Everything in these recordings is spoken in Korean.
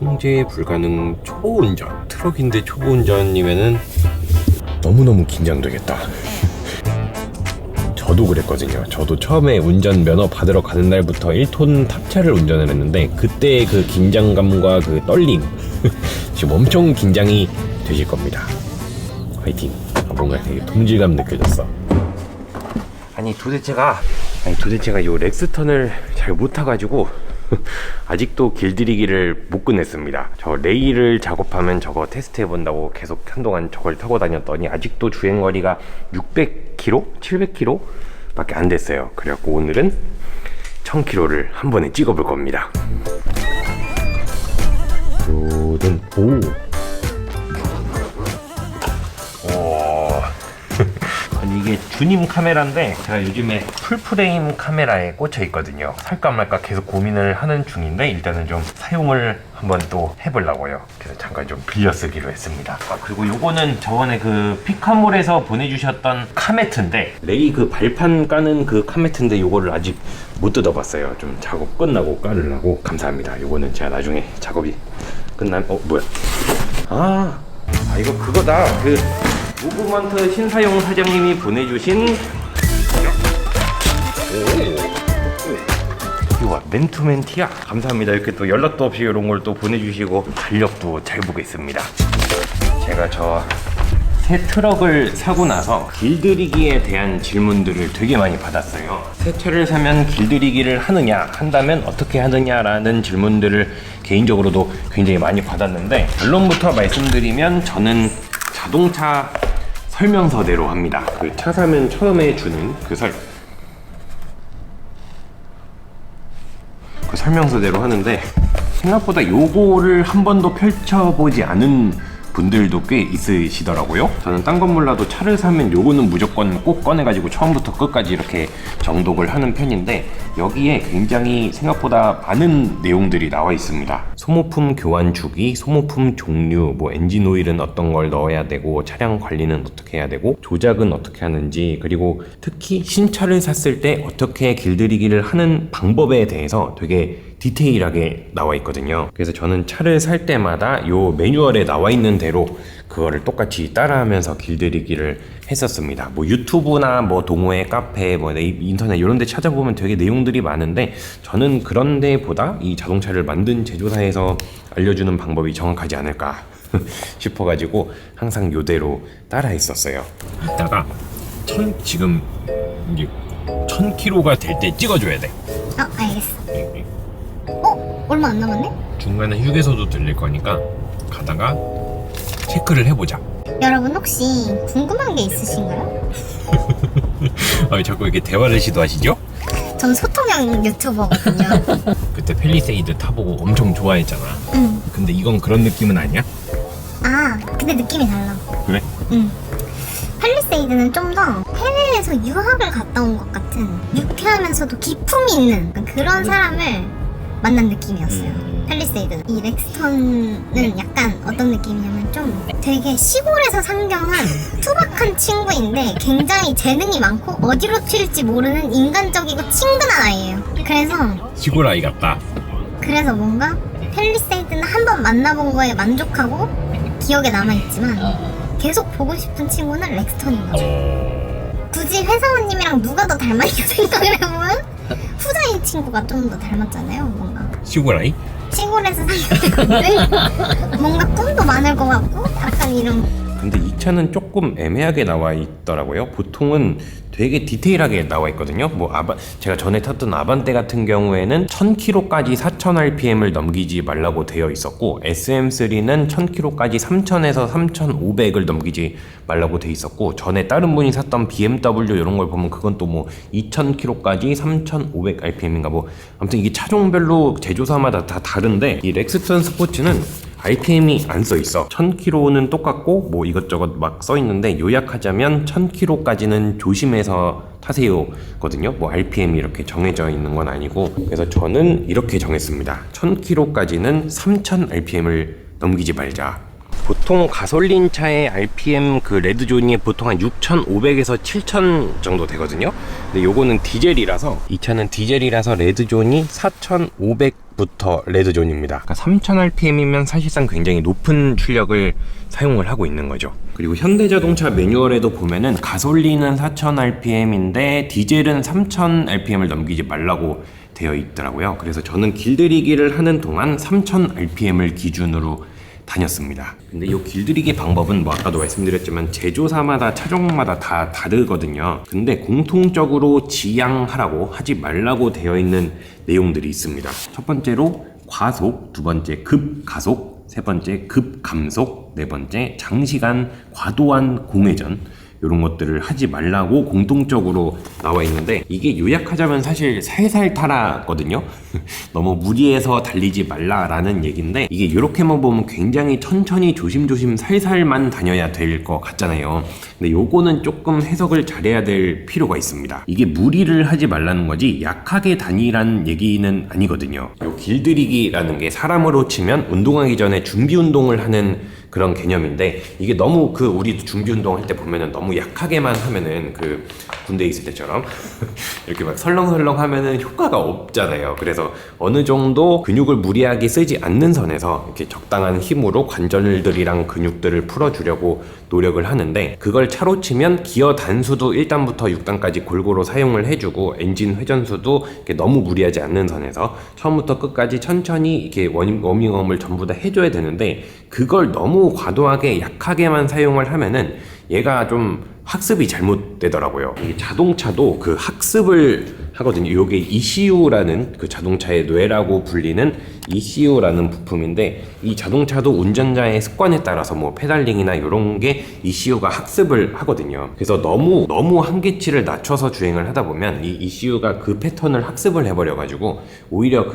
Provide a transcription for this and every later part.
통제 불가능 초보운전. 트럭인데 초보운전이면은 너무너무 긴장되겠다. 저도 그랬거든요. 저도 처음에 운전 면허 받으러 가는 날부터 1톤 탑차를 운전을 했는데 그때 그 긴장감과 그 떨림 지금 엄청 긴장이 되실 겁니다. 화이팅. 뭔가 되게 동질감 느껴졌어. 아니 도대체가 요 렉스턴을 잘 못 타가지고 아직도 길들이기를 못 끝냈습니다. 저 레일을 작업하면 저거 테스트 해본다고 계속 한동안 저걸 타고 다녔더니 아직도 주행거리가 600km? 700km? 밖에 안 됐어요. 그래갖고 오늘은 1000km를 한 번에 찍어볼 겁니다. 아니 이게 주님 카메라인데 제가 요즘에 풀프레임 카메라에 꽂혀 있거든요. 살까 말까 계속 고민을 하는 중인데 일단은 좀 사용을 한번 또 해보려고요. 그래서 잠깐 좀 빌려 쓰기로 했습니다. 그리고 요거는 저번에 그 피카몰에서 보내주셨던 카메트인데 레이 그 발판 까는 그 카메트인데 요거를 아직 못 뜯어봤어요. 좀 작업 끝나고 깔으려고. 감사합니다. 요거는 제가 나중에 작업이 끝나면 뭐야 이거 그거다. 그 무브먼트 신사용 사장님이 보내주신 이거 맨투맨티야. 감사합니다. 이렇게 또 연락도 없이 이런 걸 또 보내주시고 달력도 잘 보겠습니다. 제가 저 새 트럭을 사고 나서 길들이기에 대한 질문들을 되게 많이 받았어요. 새 차를 사면 길들이기를 하느냐, 한다면 어떻게 하느냐라는 질문들을 개인적으로도 굉장히 많이 받았는데 결론부터 말씀드리면 저는 자동차 설명서대로 합니다. 그 차 사면 처음에 주는 그 설명서대로 하는데 생각보다 요거를 한 번도 펼쳐보지 않은 분들도 꽤 있으시더라고요. 저는 딴 건 몰라도 차를 사면 요거는 무조건 꼭 꺼내가지고 처음부터 끝까지 이렇게 정독을 하는 편인데 여기에 굉장히 생각보다 많은 내용들이 나와 있습니다. 소모품 교환 주기, 소모품 종류, 뭐 엔진 오일은 어떤 걸 넣어야 되고 차량 관리는 어떻게 해야 되고 조작은 어떻게 하는지, 그리고 특히 신차를 샀을 때 어떻게 길들이기를 하는 방법에 대해서 되게 디테일하게 나와 있거든요. 그래서 저는 차를 살 때마다 요 매뉴얼에 나와 있는 대로 그거를 똑같이 따라하면서 길들이기를 했었습니다. 뭐 유튜브나 뭐 동호회, 카페, 뭐 인터넷 이런 데 찾아보면 되게 내용들이 많은데 저는 그런 데보다 이 자동차를 만든 제조사에서 알려주는 방법이 정확하지 않을까 싶어가지고 항상 요대로 따라 했었어요. 이따가 지금 이제 1000km가 될 때 찍어줘야 돼. 알겠어. 얼마 안 남았네? 중간에 휴게소도 들릴 거니까 가다가 체크를 해보자. 여러분 혹시 궁금한 게 있으신가요? 자꾸 이렇게 대화를 시도하시죠? 전 소통형 유튜버거든요. 그때 팰리세이드 타보고 엄청 좋아했잖아. 응. 근데 이건 그런 느낌은 아니야? 근데 느낌이 달라. 그래? 응. 팰리세이드는 좀 더 해외에서 유학을 갔다 온 것 같은 유쾌하면서도 기품이 있는 그런 사람을 만난 느낌이었어요. 팰리세이드는. 이 렉스턴은 약간 어떤 느낌이냐면 좀 되게 시골에서 상경한 투박한 친구인데 굉장히 재능이 많고 어디로 튈지 모르는 인간적이고 친근한 아이예요. 그래서 시골 아이 같다. 그래서 뭔가 팰리세이드는 한 번 만나본 거에 만족하고 기억에 남아있지만 계속 보고 싶은 친구는 렉스턴인 거죠. 굳이 회사원님이랑 누가 더 닮았냐 생각을 해보면 후자인 친구가 좀 더 닮았잖아요. 뭔가 시골 아이? 시골에서 사는 뭔가 꿈도 많을 것 같고 약간 이런. 근데 이 차는 조금 애매하게 나와 있더라고요. 보통은 되게 디테일하게 나와 있거든요. 뭐 제가 전에 탔던 아반떼 같은 경우에는 1000km까지 4000rpm을 넘기지 말라고 되어 있었고 SM3는 1000km까지 3000에서 3500을 넘기지 말라고 되어 있었고 전에 다른 분이 샀던 BMW 이런 걸 보면 그건 또 뭐 2000km까지 3500rpm인가 뭐 아무튼 이게 차종별로 제조사마다 다 다른데 이 렉스턴 스포츠는 RPM이 안 써있어. 1000km는 똑같고 뭐 이것저것 막 써있는데 요약하자면 1000km까지는 조심해서 타세요 거든요. 뭐 RPM이 이렇게 정해져 있는 건 아니고 그래서 저는 이렇게 정했습니다. 1000km까지는 3000rpm을 넘기지 말자. 보통 가솔린 차의 RPM 그 레드존이 보통 한 6,500에서 7,000 정도 되거든요. 근데 요거는 디젤이라서, 이 차는 디젤이라서 레드존이 4,500부터 레드존입니다. 그러니까 3,000rpm이면 사실상 굉장히 높은 출력을 사용을 하고 있는 거죠. 그리고 현대자동차 매뉴얼에도 보면은 가솔린은 4,000rpm인데 디젤은 3,000rpm을 넘기지 말라고 되어 있더라고요. 그래서 저는 길들이기를 하는 동안 3,000rpm을 기준으로 다녔습니다. 근데 이 길들이기 방법은 뭐 아까도 말씀드렸지만 제조사마다 차종마다 다 다르거든요. 근데 공통적으로 지양하라고 하지 말라고 되어 있는 내용들이 있습니다. 첫 번째로 과속, 두 번째 급가속, 세 번째 급감속, 네 번째 장시간 과도한 공회전, 이런 것들을 하지 말라고 공통적으로 나와 있는데, 이게 요약하자면 사실 살살 타라거든요. 너무 무리해서 달리지 말라라는 얘기인데, 이게 이렇게만 보면 굉장히 천천히 조심조심 살살만 다녀야 될 것 같잖아요. 근데 요거는 조금 해석을 잘해야 될 필요가 있습니다. 이게 무리를 하지 말라는 거지 약하게 다니라는 얘기는 아니거든요. 요 길들이기라는 게 사람으로 치면 운동하기 전에 준비 운동을 하는 그런 개념인데, 이게 너무 우리 준비 운동 할 때 보면은 너무 약하게만 하면은 군대에 있을 때처럼 이렇게 막 설렁설렁 하면은 효과가 없잖아요. 그래서 어느 정도 근육을 무리하게 쓰지 않는 선에서 이렇게 적당한 힘으로 관절들이랑 근육들을 풀어주려고 노력을 하는데, 그걸 차로 치면 기어 단수도 1단부터 6단까지 골고루 사용을 해주고, 엔진 회전수도 이렇게 너무 무리하지 않는 선에서 처음부터 끝까지 천천히 이렇게 워밍업을 전부 다 해줘야 되는데, 그걸 너무 과도하게 약하게만 사용을 하면은 얘가 좀 학습이 잘못되더라고요. 이 자동차도 학습을 하거든요. 요게 ECU라는 자동차의 뇌라고 불리는 ECU라는 부품인데, 이 자동차도 운전자의 습관에 따라서 뭐 페달링이나 이런 게 ECU가 학습을 하거든요. 그래서 너무 한계치를 낮춰서 주행을 하다 보면 이 ECU가 그 패턴을 학습을 해버려가지고 오히려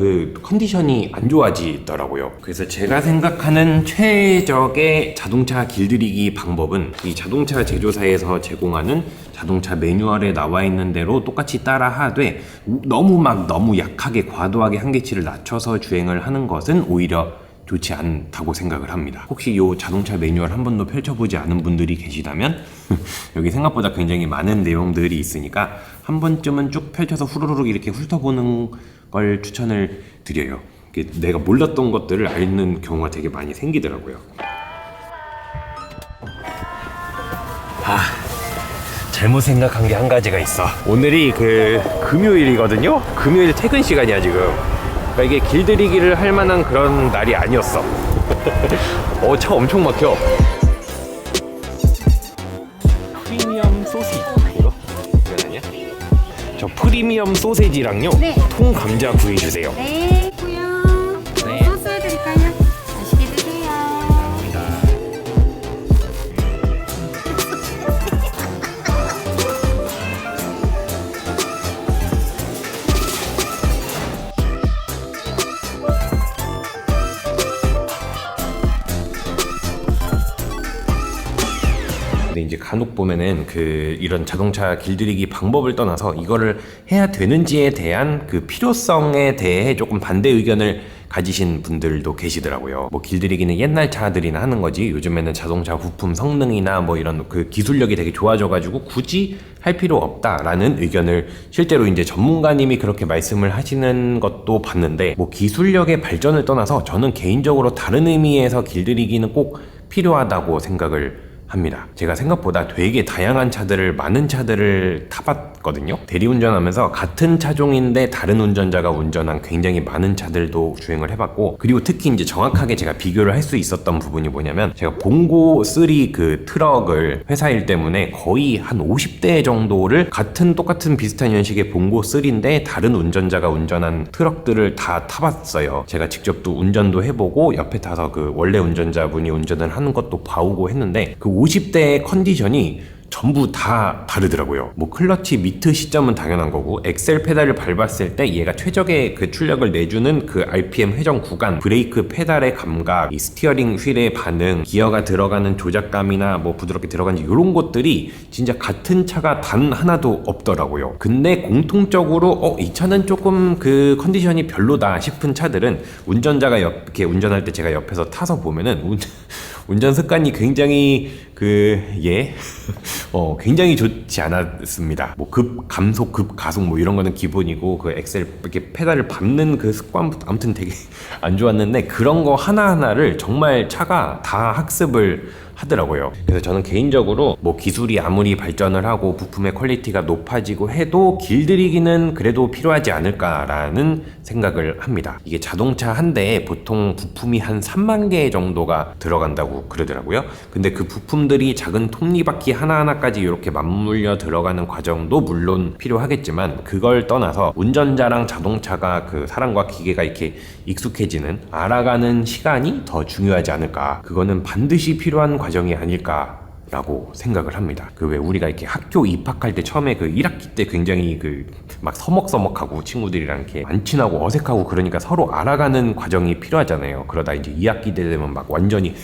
컨디션이 안 좋아지더라고요. 그래서 제가 생각하는 최적의 자동차 길들이기 방법은, 이 자동차 제조사에서 제공하는 자동차 매뉴얼에 나와 있는 대로 똑같이 따라 하되, 너무 약하게 과도하게 한계치를 낮춰서 주행을 하는 것은 오히려 좋지 않다고 생각을 합니다. 혹시 이 자동차 매뉴얼 한 번도 펼쳐보지 않은 분들이 계시다면 여기 생각보다 굉장히 많은 내용들이 있으니까 한 번쯤은 쭉 펼쳐서 후루룩 이렇게 훑어보는 걸 추천을 드려요. 내가 몰랐던 것들을 알는 경우가 되게 많이 생기더라고요. 잘못 생각한 게 한 가지가 있어. 오늘이 금요일이거든요? 금요일 퇴근 시간이야 지금. 그러니까 이게 길들이기를 할 만한 그런 날이 아니었어. 차 엄청 막혀. 프리미엄 소시지 이거? 이건 아니야? 저 프리미엄 소세지랑요, 네. 통 감자 구해주세요. 네, 고요. 네. 소스 해드릴까요? 맛있게 드세요. 근데 이제 간혹 보면은 이런 자동차 길들이기 방법을 떠나서 이거를 해야 되는지에 대한 필요성에 대해 조금 반대 의견을 가지신 분들도 계시더라고요. 뭐 길들이기는 옛날 차들이나 하는 거지, 요즘에는 자동차 부품 성능이나 뭐 이런 기술력이 되게 좋아져가지고 굳이 할 필요 없다라는 의견을 실제로 이제 전문가님이 그렇게 말씀을 하시는 것도 봤는데, 뭐 기술력의 발전을 떠나서 저는 개인적으로 다른 의미에서 길들이기는 꼭 필요하다고 생각을 합니다. 제가 생각보다 되게 다양한 많은 차들을 타봤거든요. 대리운전하면서 같은 차종인데 다른 운전자가 운전한 굉장히 많은 차들도 주행을 해봤고, 그리고 특히 이제 정확하게 제가 비교를 할 수 있었던 부분이 뭐냐면, 제가 봉고 3 트럭을 회사 일 때문에 거의 한 50대 정도를 똑같은 비슷한 연식의 봉고 3인데 다른 운전자가 운전한 트럭들을 다 타봤어요. 제가 직접 또 운전도 해보고 옆에 타서 원래 운전자분이 운전을 하는 것도 봐오고 했는데, 50대의 컨디션이 전부 다 다르더라고요. 뭐 클러치 미트 시점은 당연한 거고, 엑셀 페달을 밟았을 때 얘가 최적의 그 출력을 내주는 그 RPM 회전 구간, 브레이크 페달의 감각, 이 스티어링 휠의 반응, 기어가 들어가는 조작감이나 뭐 부드럽게 들어가는지 이런 것들이 진짜 같은 차가 단 하나도 없더라고요. 근데 공통적으로 이 차는 조금 그 컨디션이 별로다 싶은 차들은 운전자가 이렇게 운전할 때 제가 옆에서 타서 보면은 운전 습관이 굉장히 굉장히 좋지 않았습니다. 뭐 급 감속, 급 가속 뭐 이런 거는 기본이고, 그 엑셀 이렇게 페달을 밟는 그 습관부터 아무튼 되게 안 좋았는데, 그런 거 하나하나를 정말 차가 다 학습을 하더라고요. 그래서 저는 개인적으로 뭐 기술이 아무리 발전을 하고 부품의 퀄리티가 높아지고 해도 길들이기는 그래도 필요하지 않을까라는 생각을 합니다. 이게 자동차 한 대에 보통 부품이 한 3만 개 정도가 들어간다고 그러더라고요. 근데 그 부품들이 작은 톱니바퀴 하나하나까지 이렇게 맞물려 들어가는 과정도 물론 필요하겠지만, 그걸 떠나서 운전자랑 자동차가 그 사람과 기계가 이렇게 익숙해지는, 알아가는 시간이 더 중요하지 않을까. 그거는 반드시 필요한 과정이 아닐까라고 생각을 합니다. 그 왜 우리가 이렇게 학교 입학할 때 처음에 그 1학기 때 굉장히 그 막 서먹서먹하고 친구들이랑 이렇게 안 친하고 어색하고 그러니까 서로 알아가는 과정이 필요하잖아요. 그러다 이제 2학기 때 되면 막 완전히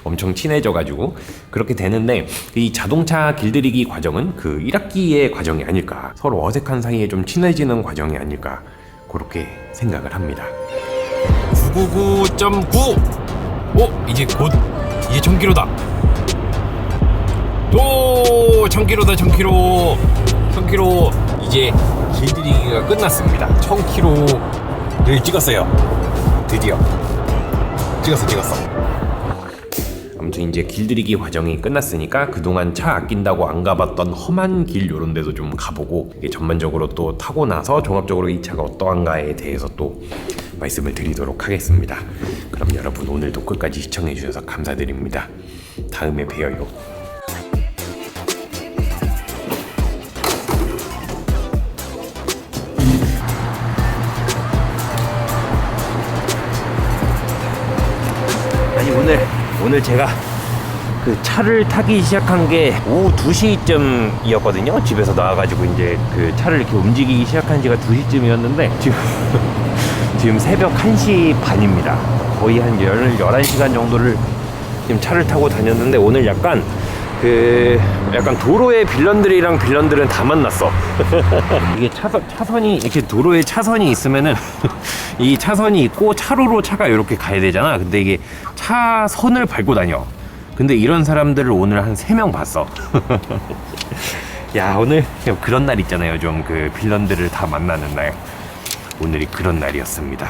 엄청 친해져가지고 그렇게 되는데, 이 자동차 길들이기 과정은 그 1학기의 과정이 아닐까. 서로 어색한 사이에 좀 친해지는 과정이 아닐까. 그렇게 생각을 합니다. 999.9! 이제 곧 이제 1000km다. 또 1000km다. 1000km 이제 길들이기가 끝났습니다. 1000km를 찍었어요. 드디어 찍었어. 아무튼 이제 길들이기 과정이 끝났으니까 그동안 차 아낀다고 안 가봤던 험한 길 요런 데도 좀 가보고, 이게 전반적으로 또 타고 나서 종합적으로 이 차가 어떠한가에 대해서 또 말씀을 드리도록 하겠습니다. 그럼 여러분, 오늘도 끝까지 시청해 주셔서 감사드립니다. 다음에 봬요. 아니 오늘 제가 그 차를 타기 시작한 게 오후 2시쯤이었거든요. 집에서 나와가지고 이제 그 차를 이렇게 움직이기 시작한 지가 2시쯤이었는데 지금 새벽 1시 반입니다. 거의 한 11시간 정도를 지금 차를 타고 다녔는데, 오늘 약간 도로에 빌런들은 다 만났어. 이게 차선이 이렇게 도로에 차선이 있으면은 이 차선이 있고 차로로 차가 이렇게 가야 되잖아. 근데 이게 차선을 밟고 다녀. 근데 이런 사람들을 오늘 한 3명 봤어. 야, 오늘 그런 날 있잖아요. 좀 그 빌런들을 다 만나는 날. 오늘이 그런 날이었습니다.